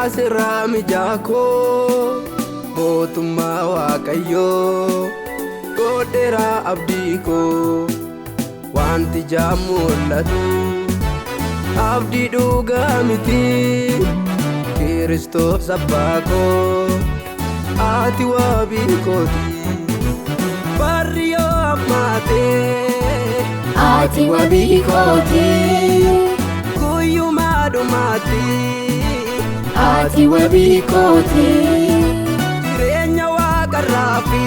Asirraa mijaakoo mootummaa waaqayyoo godheeraa abdii koo wanti ijaan mul'atu abdii dhugaa miti Kiristoos abbaa koo ati wabii kooti barri yoo ammaatee ati wabii kooti guyyumaa dhumaati ati wabii kooti jireenya waaqarraa fi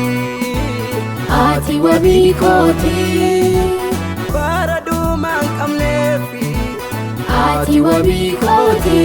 ati wabii kooti bara dhumaa hin qabneefi ati wabii kooti.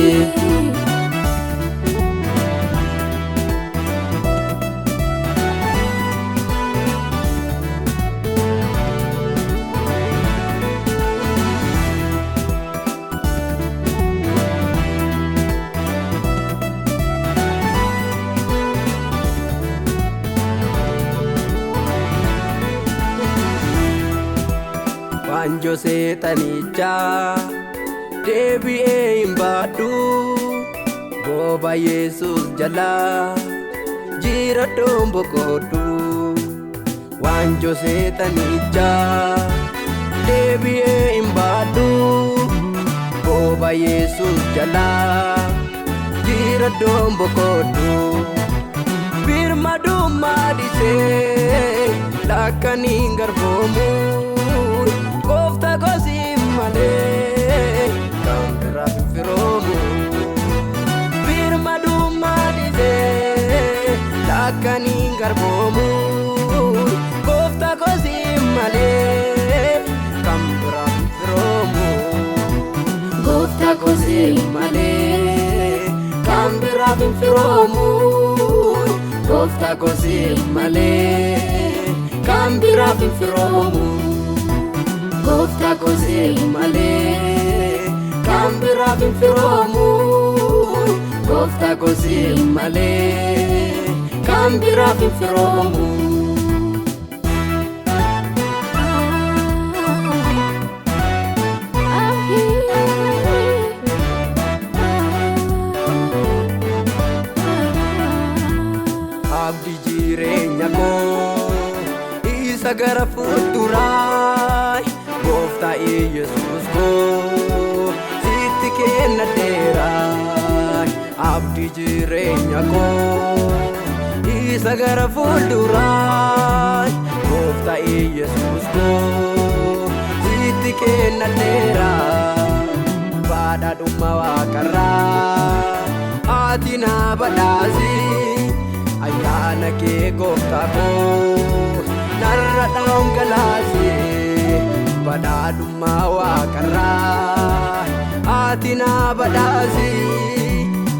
Waanjoo seexanichaa deebi'ee hin baadhu booba Yesuus jalaa jiradhoon boqodhu waanjoo seexanichaa deebi'ee hin baadhu booba Yesuus jalaa jiradhoon boqodhu birmadummaa dhisee lakkaniin garboomu Gooftaa gosi malee kan biraa hin firoomu birmadummaa dhisee lakkaniin garboomu Gooftaa gosi malee kan biraa hin firoomu Gooftaa gosi malee kan biraa hin firoomu Gooftaa gosi malee kan biraa hin firoomu Gooftaa gosi malee kan biraa hin firoomu Gooftaa gosi malee kan biraa hin firoomu abdii jireenya koo isa gara fuulduraa Gooftaa Yesuus koo sitti kennadheera abdii jireenya koo isa gara fuulduraa Gooftaa Yesuus koo sitti kennadheera badhaadhummaa waaqarraa ati na badhaasi ayyaana kee Gooftaa koo narra dhangalaasi badhaadhummaa waaqarraa ati na badhaasi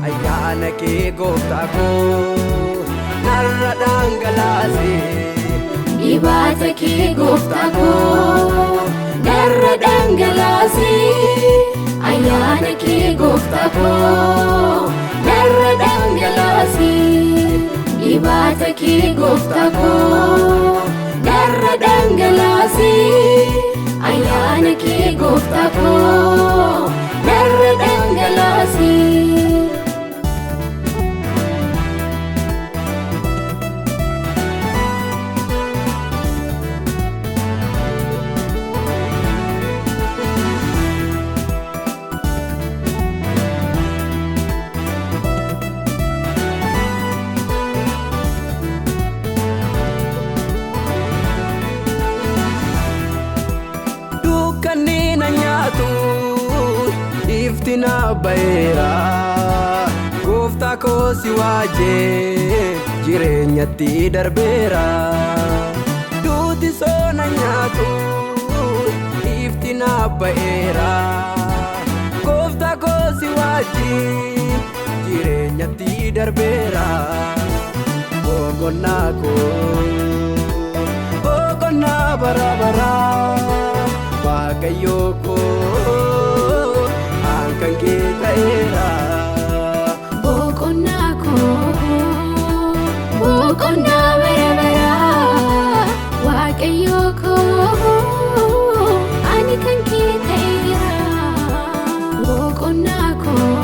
ayyaana kee Gooftaa koo narra dhangalaasi dhibaata kee Gooftaa koo narra dhangalaasi ayyaana kee Gooftaa koo narra dhangalaasi dhibaata kee Gooftaa koo narra dhangalaasi ayyaana kee Gooftaa koo narra dhangalaasi. Iftina baera Gooftaa koo si waajee jireenyatti darbeera duuti soona nyaatu iftina baera Gooftaa koo si waajee jireenyatti darbeera boqonnaa bara bara Waaqayyoo koo kan kee ta'eera boqonnaa bara bara Waaqayyoo koo ani kan kee ta'eera boqonnaa koo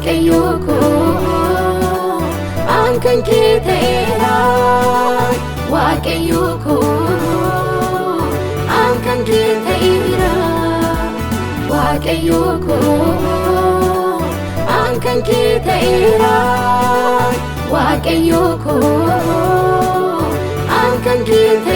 waaqayyo koo an kan kee ta'eera waaqayyo koo an kan kee ta'eera waaqayyo koo an kan kee ta'eera waaqayyo koo an kan kee ta'eera